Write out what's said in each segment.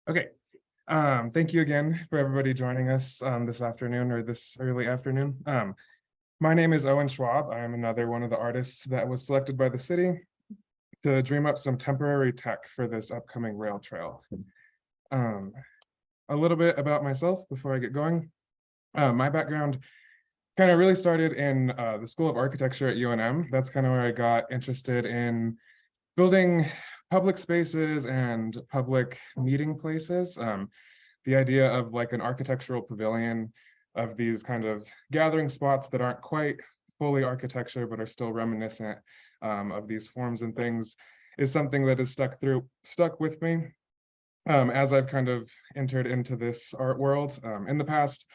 Okay, thank you again for everybody joining us this afternoon or this early afternoon. My name is Owen Schwab. I am another one of the artists that was selected by the city to dream up some temporary tech for this upcoming rail trail. A little bit about myself before I get going. My background kind of really started in the School of Architecture at UNM. That's kind of where I got interested in building public spaces and public meeting places. The idea of like an architectural pavilion of these kind of gathering spots that aren't quite fully architecture, but are still reminiscent of these forms and things is something that has stuck with me as I've kind of entered into this art world. In the past,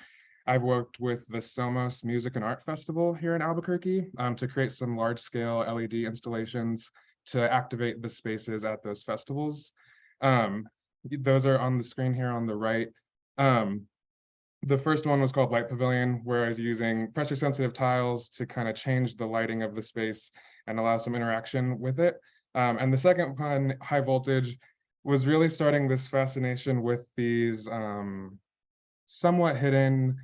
I've worked with the Somos Music and Art Festival here in Albuquerque to create some large scale LED installations to activate the spaces at those festivals. Those are on the screen here on the right. The first one was called Light Pavilion, where I was using pressure sensitive tiles to kind of change the lighting of the space and allow some interaction with it. And the second one, High Voltage, was really starting this fascination with these somewhat hidden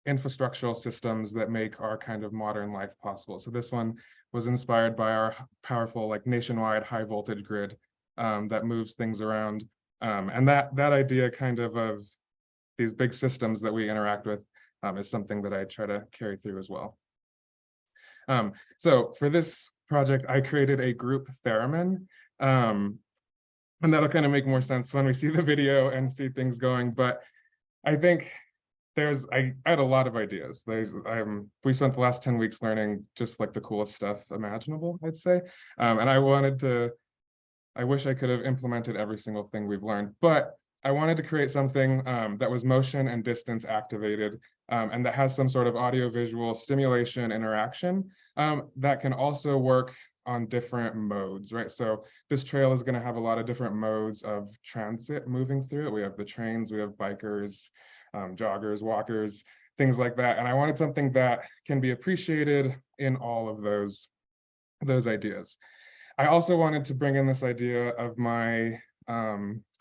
infrastructural systems that make our kind of modern life possible. So this one was inspired by our powerful, like nationwide high voltage grid that moves things around. And that idea kind of these big systems that we interact with is something that I try to carry through as well. So for this project, I created a group theremin. And that'll kind of make more sense when we see the video and see things going. But I think I had a lot of ideas. We spent the last 10 weeks learning just like the coolest stuff imaginable, I'd say. And I wish I could have implemented every single thing we've learned, but I wanted to create something that was motion and distance activated and that has some sort of audio visual stimulation interaction that can also work on different modes, right? So this trail is going to have a lot of different modes of transit moving through it. We have the trains, we have bikers, joggers, walkers, things like that. And I wanted something that can be appreciated in all of those ideas. I also wanted to bring in this idea of my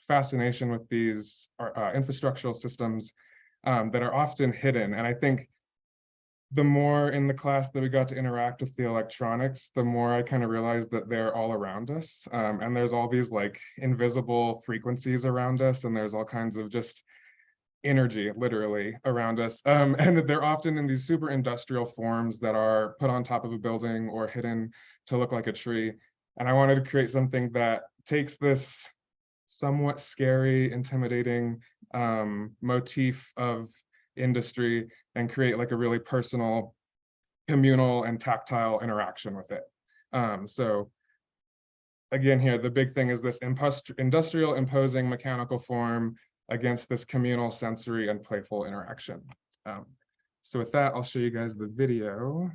fascination with these infrastructural systems that are often hidden. And I think the more in the class that we got to interact with the electronics, the more I kind of realized that they're all around us. And there's all these like invisible frequencies around us, and there's all kinds of just energy literally around us. And that they're often in these super industrial forms that are put on top of a building or hidden to look like a tree. And I wanted to create something that takes this somewhat scary, intimidating motif of industry and create like a really personal, communal and tactile interaction with it. So again here, the big thing is this industrial imposing mechanical form against this communal, sensory, and playful interaction. So with that, I'll show you guys the video.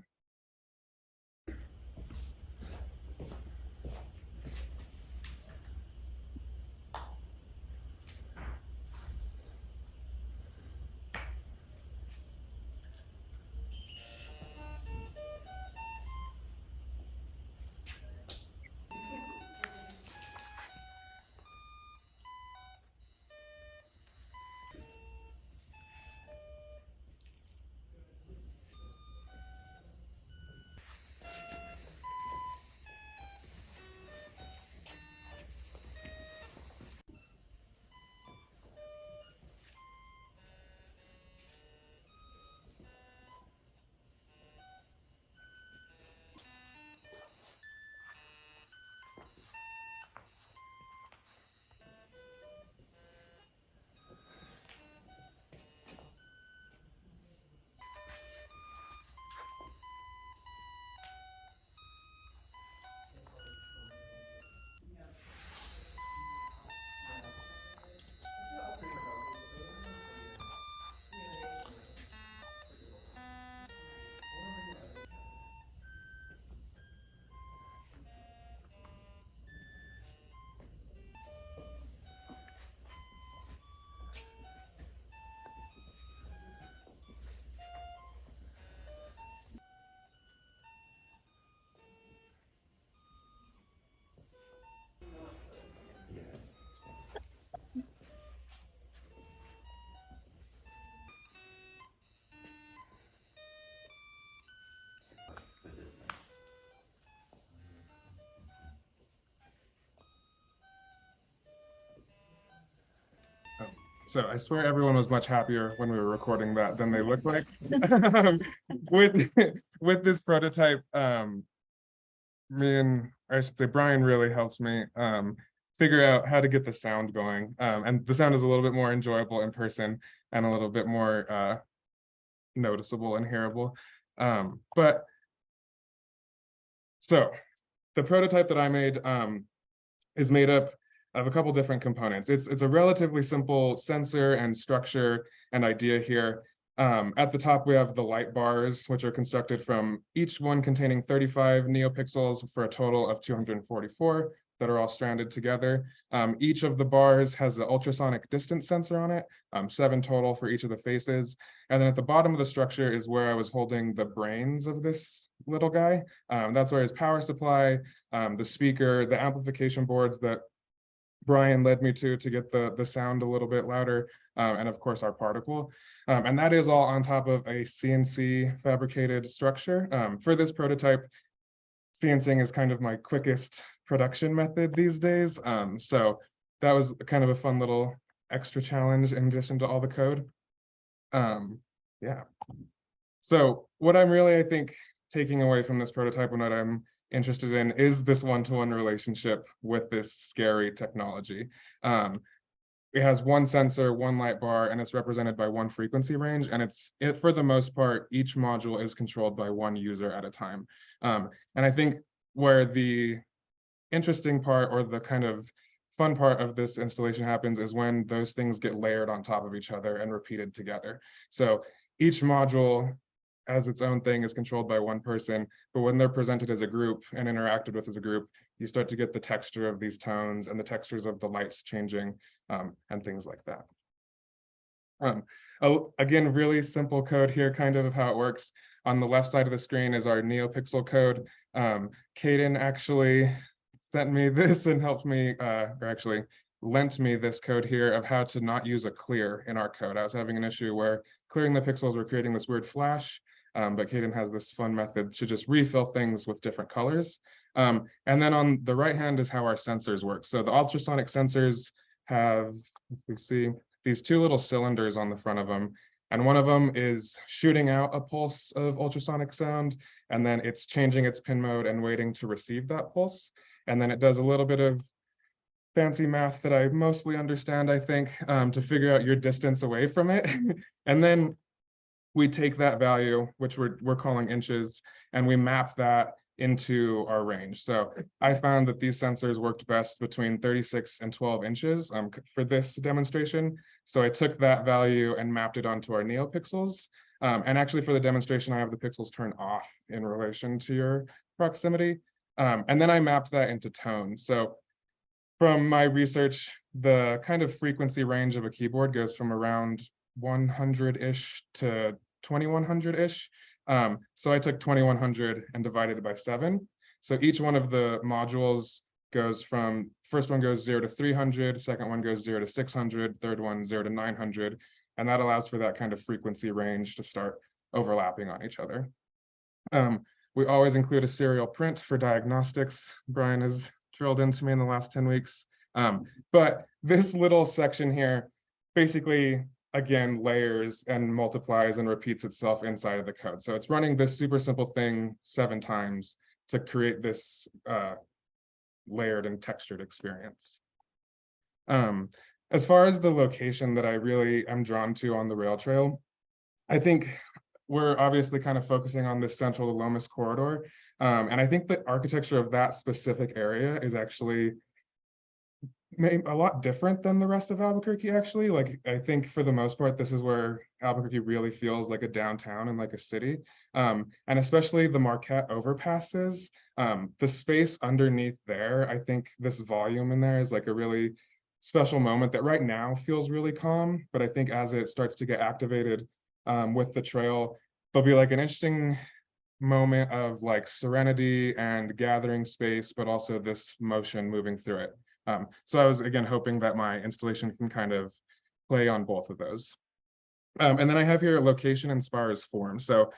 So I swear everyone was much happier when we were recording that than they look like. Um, with with this prototype, I should say Brian really helped me figure out how to get the sound going. And the sound is a little bit more enjoyable in person and a little bit more noticeable and hearable. But so the prototype that I made is made up of a couple different components. It's a relatively simple sensor and structure and idea here. At the top, we have the light bars, which are constructed from each one containing 35 neopixels for a total of 244 that are all stranded together. Each of the bars has the ultrasonic distance sensor on it, 7 total for each of the faces. And then at the bottom of the structure is where I was holding the brains of this little guy. That's where his power supply, the speaker, the amplification boards that Brian led me to get the sound a little bit louder, and of course our particle. And that is all on top of a CNC fabricated structure. For this prototype, CNCing is kind of my quickest production method these days. So that was kind of a fun little extra challenge in addition to all the code. Yeah. So what I'm really, I think, taking away from this prototype and what I'm interested in is this one-to-one relationship with this scary technology. It has one sensor, one light bar, and it's represented by one frequency range. And for the most part, each module is controlled by one user at a time. And I think where the interesting part or the kind of fun part of this installation happens is when those things get layered on top of each other and repeated together. So each module as its own thing is controlled by one person, but when they're presented as a group and interacted with as a group, you start to get the texture of these tones and the textures of the lights changing and things like that. Again, really simple code here, kind of how it works. On the left side of the screen is our NeoPixel code. Caden actually sent me this and helped me, or actually lent me this code here of how to not use a clear in our code. I was having an issue where clearing the pixels were creating this weird flash, but Caden has this fun method to just refill things with different colors. And then on the right hand is how our sensors work. So the ultrasonic sensors have, we see, these 2 little cylinders on the front of them. And one of them is shooting out a pulse of ultrasonic sound, and then it's changing its pin mode and waiting to receive that pulse. And then it does a little bit of fancy math that I mostly understand, I think, to figure out your distance away from it. And then we take that value, which we're calling inches, and we map that into our range. So I found that these sensors worked best between 36 and 12 inches for this demonstration. So I took that value and mapped it onto our NeoPixels. And actually for the demonstration, I have the pixels turned off in relation to your proximity. And then I mapped that into tone. So from my research, the kind of frequency range of a keyboard goes from around 100-ish to 2100-ish. So I took 2100 and divided it by 7. So each one of the modules goes from, first one goes 0 to 300, second one goes 0 to 600, third one 0 to 900. And that allows for that kind of frequency range to start overlapping on each other. We always include a serial print for diagnostics. Brian has drilled into me in the last 10 weeks. But this little section here basically, again, layers and multiplies and repeats itself inside of the code. So it's running this super simple thing 7 times to create this layered and textured experience. As far as the location that I really am drawn to on the rail trail, I think we're obviously kind of focusing on this central Lomas corridor. And I think the architecture of that specific area is actually a lot different than the rest of Albuquerque, actually. Like, I think for the most part, this is where Albuquerque really feels like a downtown and like a city. And especially the Marquette overpasses, the space underneath there, I think this volume in there is like a really special moment that right now feels really calm. But I think as it starts to get activated with the trail, there'll be like an interesting moment of like serenity and gathering space, but also this motion moving through it. So I was, again, hoping that my installation can kind of play on both of those. And then I have here location inspires form. So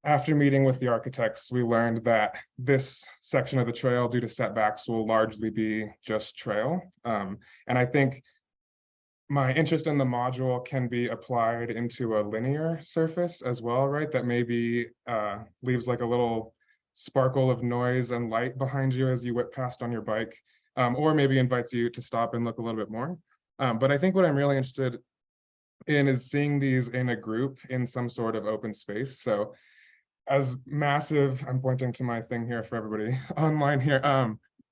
after meeting with the architects, we learned that this section of the trail, due to setbacks, will largely be just trail. And I think my interest in the module can be applied into a linear surface as well, right? That maybe leaves like a little sparkle of noise and light behind you as you whip past on your bike, or maybe invites you to stop and look a little bit more. But I think what I'm really interested in is seeing these in a group in some sort of open space. So as massive, I'm pointing to my thing here for everybody online here,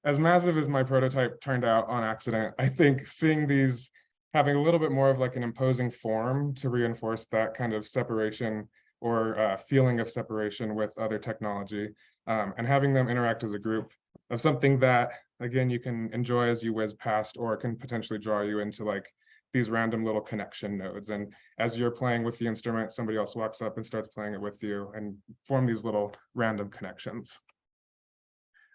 as massive as my prototype turned out on accident, I think seeing these having a little bit more of like an imposing form to reinforce that kind of separation or feeling of separation with other technology, and having them interact as a group of something that, again, you can enjoy as you whiz past, or can potentially draw you into like these random little connection nodes. And as you're playing with the instrument, somebody else walks up and starts playing it with you and form these little random connections.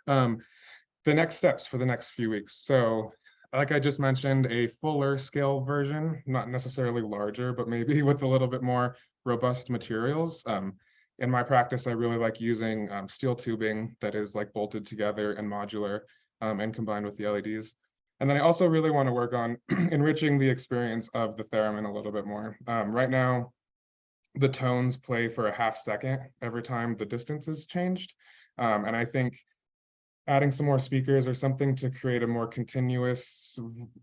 The next steps for the next few weeks. So like I just mentioned, a fuller scale version, not necessarily larger, but maybe with a little bit more robust materials. In my practice, I really like using steel tubing that is like bolted together and modular, and combined with the LEDs. And then I also really want to work on enriching the experience of the theremin a little bit more. Right now, the tones play for a half second every time the distance is changed. And I think adding some more speakers or something to create a more continuous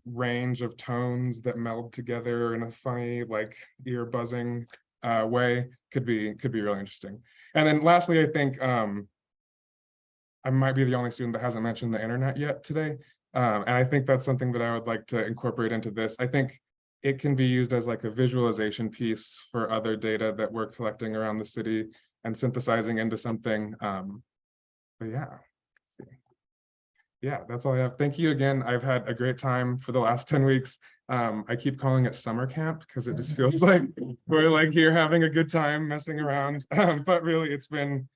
range of tones that meld together in a funny, like ear buzzing way could be really interesting. And then lastly, I think I might be the only student that hasn't mentioned the internet yet today. And I think that's something that I would like to incorporate into this. I think it can be used as like a visualization piece for other data that we're collecting around the city and synthesizing into something. But yeah, that's all I have. Thank you again. I've had a great time for the last 10 weeks. I keep calling it summer camp because it just feels like we're like here having a good time messing around. But really, it's been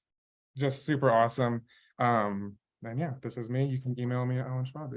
just super awesome. And yeah, this is me. You can email me at Owen Schwab.